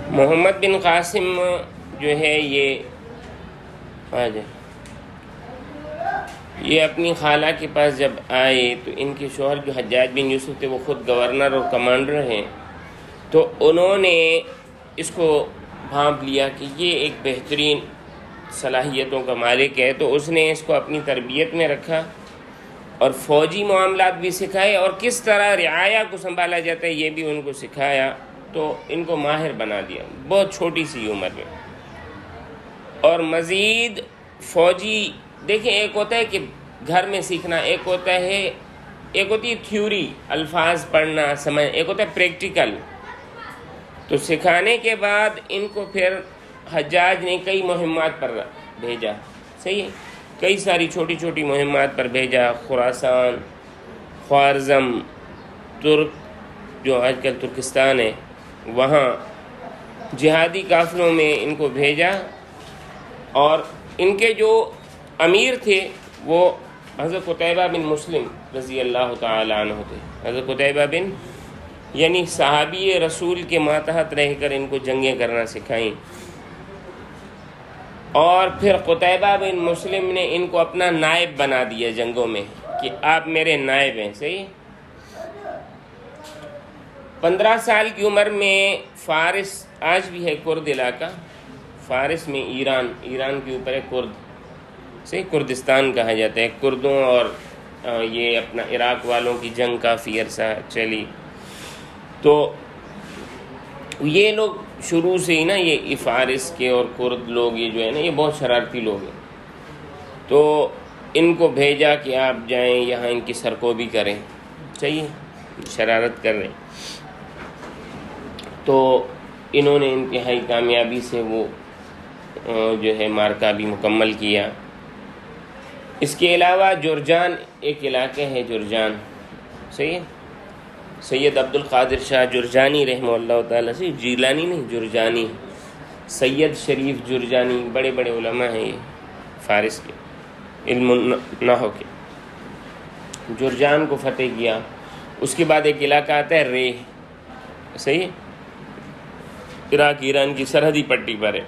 محمد بن قاسم جو ہے یہ اپنی خالہ کے پاس جب آئے تو ان کے شوہر جو حجاج بن یوسف تھے وہ خود گورنر اور کمانڈر ہیں، تو انہوں نے اس کو بھانپ لیا کہ یہ ایک بہترین صلاحیتوں کا مالک ہے، تو اس نے اس کو اپنی تربیت میں رکھا اور فوجی معاملات بھی سکھائے اور کس طرح رعایا کو سنبھالا جاتا ہے یہ بھی ان کو سکھایا، تو ان کو ماہر بنا دیا بہت چھوٹی سی عمر میں۔ اور مزید فوجی دیکھیں، ایک ہوتا ہے کہ گھر میں سیکھنا، ایک ہوتی ہے تھیوری، الفاظ پڑھنا سمجھ، ایک ہوتا ہے پریکٹیکل۔ تو سکھانے کے بعد ان کو پھر حجاج نے کئی مہمات پر بھیجا، صحیح ہے، کئی ساری چھوٹی چھوٹی مہمات پر بھیجا، خراسان، خوارزم، ترک جو آج کل ترکستان ہے وہاں جہادی قافلوں میں ان کو بھیجا، اور ان کے جو امیر تھے وہ حضرت قتیبہ بن مسلم رضی اللہ تعالی عنہ تھے۔ حضرت قتیبہ بن یعنی صحابی رسول کے ماتحت رہ کر ان کو جنگیں کرنا سکھائیں، اور پھر قتیبہ بن مسلم نے ان کو اپنا نائب بنا دیا جنگوں میں کہ آپ میرے نائب ہیں، صحیح۔ 15 سال کی عمر میں فارس، آج بھی ہے کرد علاقہ، فارس میں ایران کے اوپر ہے کرد، صحیح، کردستان کہا جاتا ہے۔ کردوں اور یہ اپنا عراق والوں کی جنگ کافی عرصہ چلی، تو یہ لوگ شروع سے ہی نا، یہ فارس کے اور کرد لوگ یہ جو ہے نا، یہ بہت شرارتی لوگ ہیں، تو ان کو بھیجا کہ آپ جائیں یہاں ان کی سرکوبی کریں، صحیح، شرارت کر رہے ہیں۔ تو انہوں نے انتہائی کامیابی سے وہ جو ہے مارکہ بھی مکمل کیا۔ اس کے علاوہ جرجان ایک علاقہ ہے، جرجان، صحیح ہے، سید عبد القادر شاہ جرجانی رحمہ اللہ تعالیٰ سے، جیلانی نہیں، جرجانی، سید شریف جرجانی، بڑے بڑے علماء ہیں یہ فارس کے، علم النحو کے۔ جرجان کو فتح کیا۔ اس کے بعد ایک علاقہ آتا ہے رے، صحیح ہے، عراق ایران کی سرحدی پٹی پر ہے،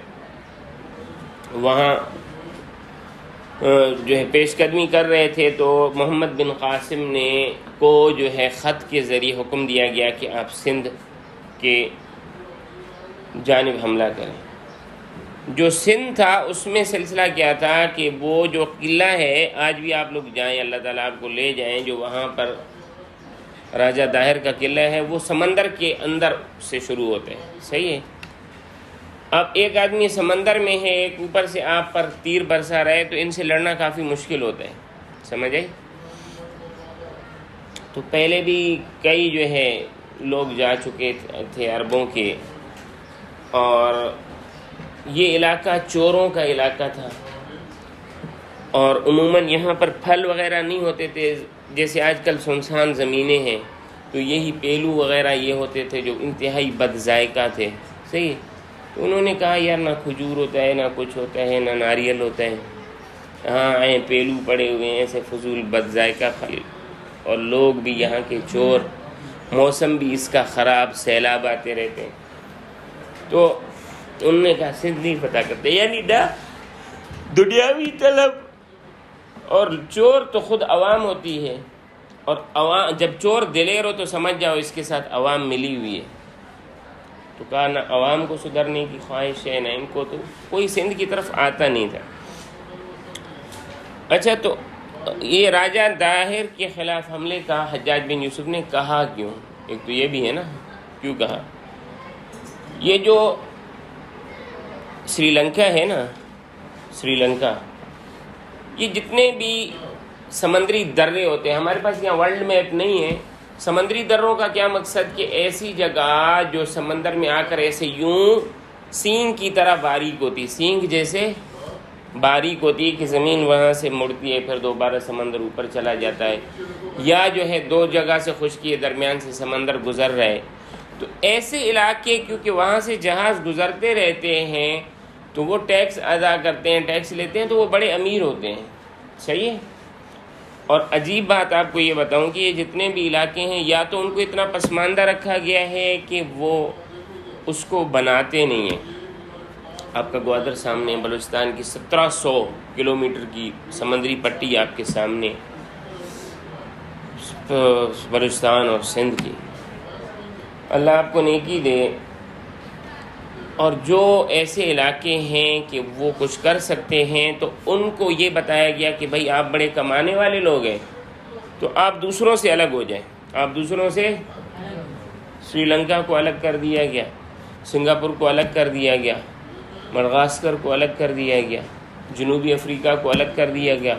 وہاں جو ہے پیش قدمی کر رہے تھے، تو محمد بن قاسم نے کو جو ہے خط کے ذریعے حکم دیا گیا کہ آپ سندھ کے جانب حملہ کریں۔ جو سندھ تھا اس میں سلسلہ کیا تھا کہ وہ جو قلعہ ہے، آج بھی آپ لوگ جائیں، اللہ تعالیٰ آپ کو لے جائیں، جو وہاں پر راجہ داہر کا قلعہ ہے، وہ سمندر کے اندر سے شروع ہوتے ہیں، صحیح ہے۔ اب ایک آدمی سمندر میں ہے، ایک اوپر سے آپ پر تیر برسا رہے، تو ان سے لڑنا کافی مشکل ہوتا ہے، سمجھ آئی۔ تو پہلے بھی کئی جو ہے لوگ جا چکے تھے عربوں کے، اور یہ علاقہ چوروں کا علاقہ تھا، اور عموماً یہاں پر پھل وغیرہ نہیں ہوتے تھے، جیسے آج کل سنسان زمینیں ہیں، تو یہی پیلو وغیرہ یہ ہوتے تھے جو انتہائی بد ذائقہ تھے، صحیح۔ تو انہوں نے کہا یار نہ کھجور ہوتا ہے، نہ کچھ ہوتا ہے، نہ ناریل ہوتا ہے، ہاں آئیں پیلو پڑے ہوئے ہیں ایسے فضول بد ذائقہ پھل، اور لوگ بھی یہاں کے چور، موسم بھی اس کا خراب، سیلاب آتے رہتے ہیں۔ تو انہوں نے کہا سندھ نہیں فتح کرتے، یعنی دنیاوی طلب، اور چور تو خود عوام ہوتی ہے، اور عوام جب چور دلیر ہو تو سمجھ جاؤ اس کے ساتھ عوام ملی ہوئی ہے۔ تو کہا نہ عوام کو سدھرنے کی خواہش ہے، نہ ان کو، تو کوئی سندھ کی طرف آتا نہیں تھا۔ اچھا، تو یہ راجہ داہر کے خلاف حملے کا حجاج بن یوسف نے کہا کیوں؟ ایک تو یہ بھی ہے نا، کیوں کہا؟ یہ جو سری لنکا ہے نا، سری لنکا، یہ جتنے بھی سمندری درے ہوتے ہیں، ہمارے پاس یہاں ورلڈ میپ نہیں ہے۔ سمندری دروں کا کیا مقصد کہ ایسی جگہ جو سمندر میں آ کر ایسے یوں سینگ کی طرح باریک ہوتی، سینگ جیسے باریک ہوتی ہے کہ زمین وہاں سے مڑتی ہے، پھر دوبارہ سمندر اوپر چلا جاتا ہے، یا جو ہے دو جگہ سے خشکی ہے، درمیان سے سمندر گزر رہا ہے۔ تو ایسے علاقے کیونکہ وہاں سے جہاز گزرتے رہتے ہیں تو وہ ٹیکس ادا کرتے ہیں، ٹیکس لیتے ہیں، تو وہ بڑے امیر ہوتے ہیں، صحیح ہے۔ اور عجیب بات آپ کو یہ بتاؤں کہ یہ جتنے بھی علاقے ہیں، یا تو ان کو اتنا پسماندہ رکھا گیا ہے کہ وہ اس کو بناتے نہیں ہیں. آپ کا گوادر سامنے، بلوچستان کی 1700 کلومیٹر کی سمندری پٹی آپ کے سامنے، بلوچستان اور سندھ کی. اللہ آپ کو نیکی دے. اور جو ایسے علاقے ہیں کہ وہ کچھ کر سکتے ہیں تو ان کو یہ بتایا گیا کہ بھائی آپ بڑے کمانے والے لوگ ہیں تو آپ دوسروں سے الگ ہو جائیں. آپ دوسروں سے، سری لنکا کو الگ کر دیا گیا، سنگاپور کو الگ کر دیا گیا، مڈغاسکر کو الگ کر دیا گیا، جنوبی افریقہ کو الگ کر دیا گیا،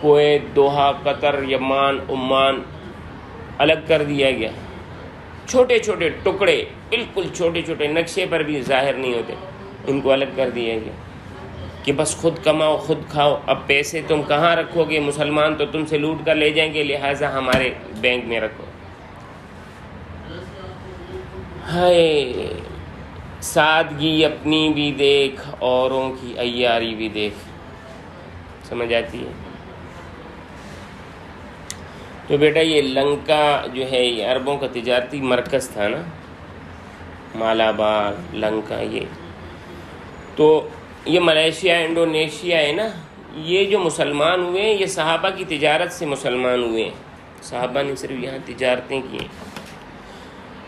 کویت، دوحہ، قطر، یمان، عمان الگ کر دیا گیا. چھوٹے چھوٹے ٹکڑے، بالکل چھوٹے چھوٹے، نقشے پر بھی ظاہر نہیں ہوتے، ان کو الگ کر دیا گیا کہ بس خود کماؤ خود کھاؤ. اب پیسے تم کہاں رکھو گے؟ مسلمان تو تم سے لوٹ کر لے جائیں گے، لہٰذا ہمارے بینک میں رکھو. ہائے، سادگی اپنی بھی دیکھ، اوروں کی عیاری بھی دیکھ. سمجھ آتی ہے؟ تو بیٹا یہ لنکا جو ہے یہ عربوں کا تجارتی مرکز تھا نا، مالابار، لنکا. یہ تو یہ ملیشیا، انڈونیشیا ہے نا، یہ جو مسلمان ہوئے ہیں یہ صحابہ کی تجارت سے مسلمان ہوئے ہیں. صحابہ نے صرف یہاں تجارتیں کی ہیں.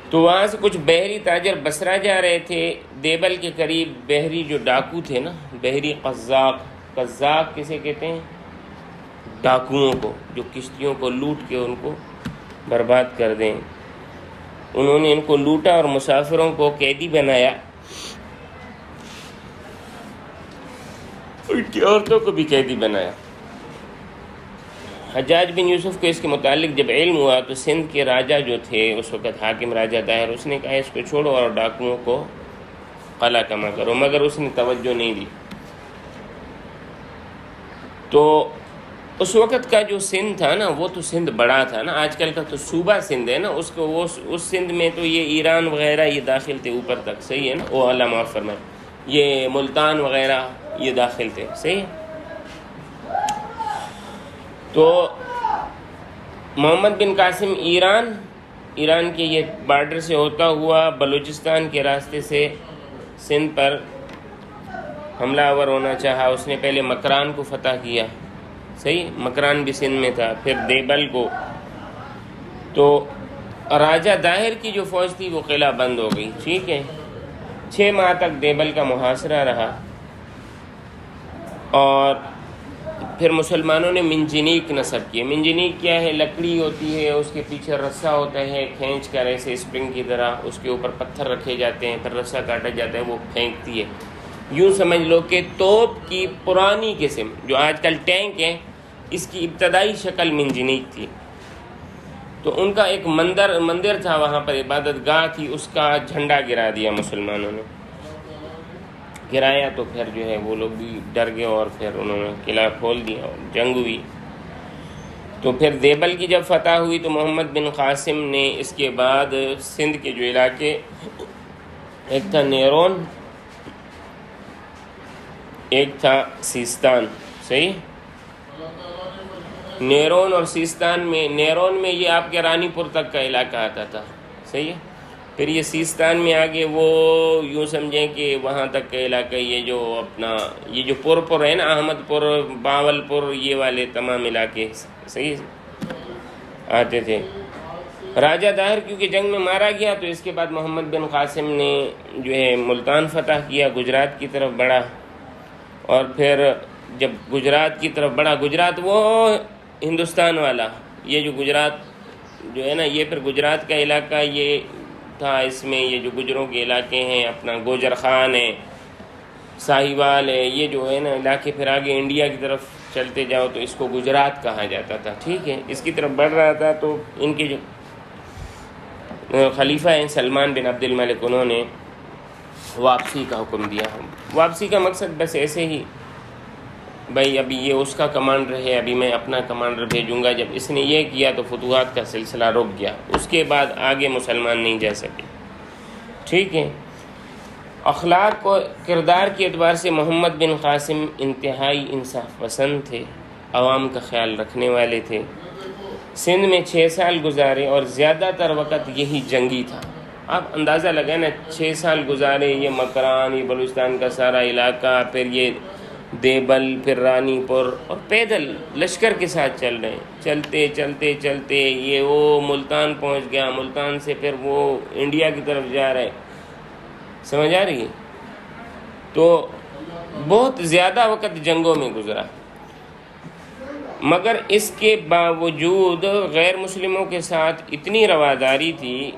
تو وہاں سے کچھ بحری تاجر بصرہ جا رہے تھے، دیبل کے قریب. بحری جو ڈاکو تھے نا، بحری قزاق. قزاق کسے کہتے ہیں؟ ڈاکوؤں کو، جو کشتیوں کو لوٹ کے ان کو برباد کر دیں. انہوں نے ان کو لوٹا اور مسافروں کو قیدی بنایا، ان کی عورتوں کو بھی قیدی بنایا. حجاج بن یوسف کو اس کے متعلق جب علم ہوا تو سندھ کے راجہ جو تھے اس وقت، حاکم راجہ داہر، اس نے کہا اس کو چھوڑو اور ڈاکوؤں کو قلع کما کرو، مگر اس نے توجہ نہیں دی. تو اس وقت کا جو سندھ تھا نا، وہ تو سندھ بڑا تھا نا، آج کل کا تو صوبہ سندھ ہے نا، اس کو وہ اس سندھ میں تو یہ ایران وغیرہ یہ داخل تھے اوپر تک. صحیح ہے نا؟ وہ اللہ معاف فرمائے، یہ ملتان وغیرہ یہ داخل تھے. صحیح ہے؟ تو محمد بن قاسم ایران کے یہ بارڈر سے ہوتا ہوا بلوچستان کے راستے سے سندھ پر حملہ آور ہونا چاہا. اس نے پہلے مکران کو فتح کیا. صحیح، مکران بھی سندھ میں تھا. پھر دیبل کو. تو راجہ داہر کی جو فوج تھی وہ قلعہ بند ہو گئی. ٹھیک ہے، 6 ماہ تک دیبل کا محاصرہ رہا. اور پھر مسلمانوں نے منجنیق نصب کیے. منجنیق کیا ہے؟ لکڑی ہوتی ہے، اس کے پیچھے رسہ ہوتا ہے، کھینچ کر ایسے اسپرنگ کی طرح اس کے اوپر پتھر رکھے جاتے ہیں، پھر رسہ کاٹا جاتا ہے، وہ پھینکتی ہے. یوں سمجھ لو کہ توپ کی پرانی قسم جو آج کل ٹینک ہے، اس کی ابتدائی شکل منجنیق تھی. تو ان کا ایک مندر تھا، وہاں پر عبادت گاہ تھی، اس کا جھنڈا گرا دیا مسلمانوں نے. گرایا تو پھر جو ہے وہ لوگ بھی ڈر گئے اور پھر انہوں نے قلعہ کھول دیا اور جنگ ہوئی. تو پھر دیبل کی جب فتح ہوئی تو محمد بن قاسم نے اس کے بعد سندھ کے جو علاقے، ایک تھا نیرون، ایک تھا سیستان. صحیح، نیرون اور سیستان میں، نیرون میں یہ آپ کے رانی پور تک کا علاقہ آتا تھا. صحیح ہے. پھر یہ سیستان میں آگے وہ یوں سمجھیں کہ وہاں تک کا علاقہ، یہ جو اپنا یہ جو پور ہے نا، احمد پور، باول پور، یہ والے تمام علاقے صحیح آتے تھے. راجہ داہر کیونکہ جنگ میں مارا گیا تو اس کے بعد محمد بن قاسم نے جو ہے ملتان فتح کیا، گجرات کی طرف بڑھا. اور پھر جب گجرات کی طرف بڑھا، گجرات وہ ہندوستان والا، یہ جو گجرات جو ہے نا، یہ پھر گجرات کا علاقہ یہ تھا. اس میں یہ جو گجروں کے علاقے ہیں، اپنا گوجر خان ہے، ساہیوال ہے، یہ جو ہے نا علاقے، پھر آگے انڈیا کی طرف چلتے جاؤ تو اس کو گجرات کہا جاتا تھا. ٹھیک ہے، اس کی طرف بڑھ رہا تھا. تو ان کے جو خلیفہ ہیں سلمان بن عبد الملک، انہوں نے واپسی کا حکم دیا. واپسی کا مقصد بس ایسے ہی، بھائی ابھی یہ اس کا کمانڈر ہے، ابھی میں اپنا کمانڈر بھیجوں گا. جب اس نے یہ کیا تو فتوحات کا سلسلہ رک گیا. اس کے بعد آگے مسلمان نہیں جا سکے. ٹھیک ہے. اخلاق و کردار کے اعتبار سے محمد بن قاسم انتہائی انصاف پسند تھے، عوام کا خیال رکھنے والے تھے. سندھ میں 6 سال گزارے اور زیادہ تر وقت یہی جنگی تھا. آپ اندازہ لگائیں نا، 6 سال گزارے، یہ مکران، یہ بلوچستان کا سارا علاقہ، پھر یہ دیبل، پھر رانی پور، اور پیدل لشکر کے ساتھ چل رہے ہیں، چلتے چلتے چلتے یہ وہ ملتان پہنچ گیا، ملتان سے پھر وہ انڈیا کی طرف جا رہے، سمجھ آ رہی ہے؟ تو بہت زیادہ وقت جنگوں میں گزرا، مگر اس کے باوجود غیر مسلموں کے ساتھ اتنی رواداری تھی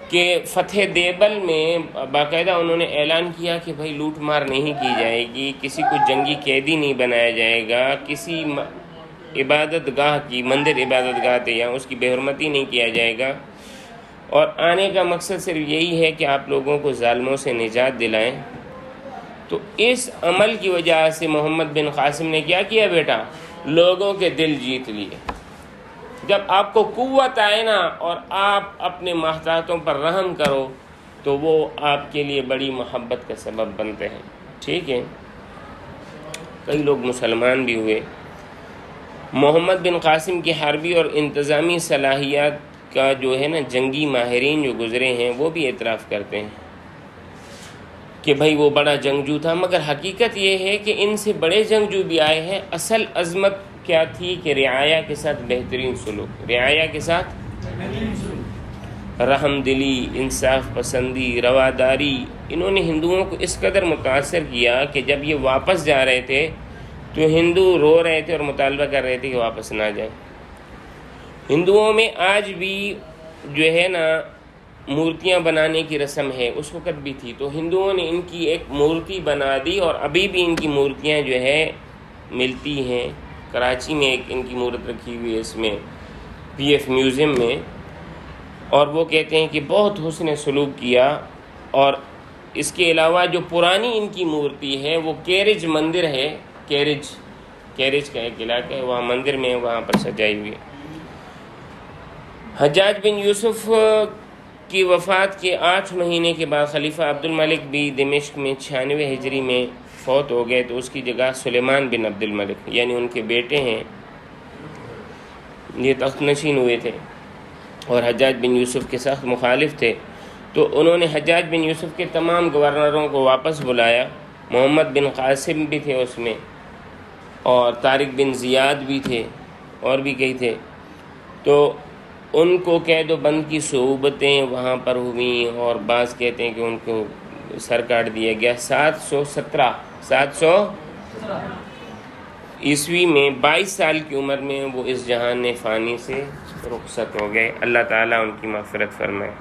کہ فتح دیبل میں باقاعدہ انہوں نے اعلان کیا کہ بھائی لوٹ مار نہیں کی جائے گی، کسی کو جنگی قیدی نہیں بنایا جائے گا، کسی عبادت گاہ کی، مندر عبادت گاہ تھے یا اس کی بے حرمتی نہیں کیا جائے گا، اور آنے کا مقصد صرف یہی ہے کہ آپ لوگوں کو ظالموں سے نجات دلائیں۔ تو اس عمل کی وجہ سے محمد بن قاسم نے کیا کیا بیٹا؟ لوگوں کے دل جیت لیے۔ جب آپ کو قوت آئے نا اور آپ اپنے محتاجوں پر رحم کرو تو وہ آپ کے لیے بڑی محبت کا سبب بنتے ہیں، ٹھیک ہے؟ کئی لوگ مسلمان بھی ہوئے۔ محمد بن قاسم کی حربی اور انتظامی صلاحیات کا جو ہے نا جنگی ماہرین جو گزرے ہیں وہ بھی اعتراف کرتے ہیں کہ بھائی وہ بڑا جنگجو تھا، مگر حقیقت یہ ہے کہ ان سے بڑے جنگجو بھی آئے ہیں۔ اصل عظمت کیا تھی کہ رعایا کے ساتھ بہترین سلوک، رعایا کے ساتھ رحم دلی، انصاف پسندی، رواداری۔ انہوں نے ہندوؤں کو اس قدر متاثر کیا کہ جب یہ واپس جا رہے تھے تو ہندو رو رہے تھے اور مطالبہ کر رہے تھے کہ واپس نہ جائیں۔ ہندوؤں میں آج بھی جو ہے نا مورتیاں بنانے کی رسم ہے، اس وقت بھی تھی، تو ہندوؤں نے ان کی ایک مورتی بنا دی اور ابھی بھی ان کی مورتیاں جو ہے ملتی ہیں۔ کراچی میں ایک ان کی مورت رکھی ہوئی ہے، اس میں پی ایف میوزیم میں، اور وہ کہتے ہیں کہ بہت حسن سلوک کیا۔ اور اس کے علاوہ جو پرانی ان کی مورتی ہے وہ کیرج مندر ہے، کیرج کا ایک علاقہ ہے، وہاں مندر میں وہاں پر سجائی ہوئی ہے۔ حجاج بن یوسف کی وفات کے 8 مہینے کے بعد خلیفہ عبد الملک بھی دمشق میں 96 ہجری میں فوت ہو گئے، تو اس کی جگہ سلیمان بن عبد الملک یعنی ان کے بیٹے ہیں، یہ تخت نشین ہوئے تھے اور حجاج بن یوسف کے سخت مخالف تھے۔ تو انہوں نے حجاج بن یوسف کے تمام گورنروں کو واپس بلایا، محمد بن قاسم بھی تھے اس میں، اور طارق بن زیاد بھی تھے، اور بھی کئی تھے۔ تو ان کو قید و بند کی صعوبتیں وہاں پر ہوئیں، اور بعض کہتے ہیں کہ ان کو سر کاٹ دیا گیا۔ 717 عیسوی میں 22 سال کی عمر میں وہ اس جہان فانی سے رخصت ہو گئے۔ اللہ تعالیٰ ان کی مغفرت فرمائے۔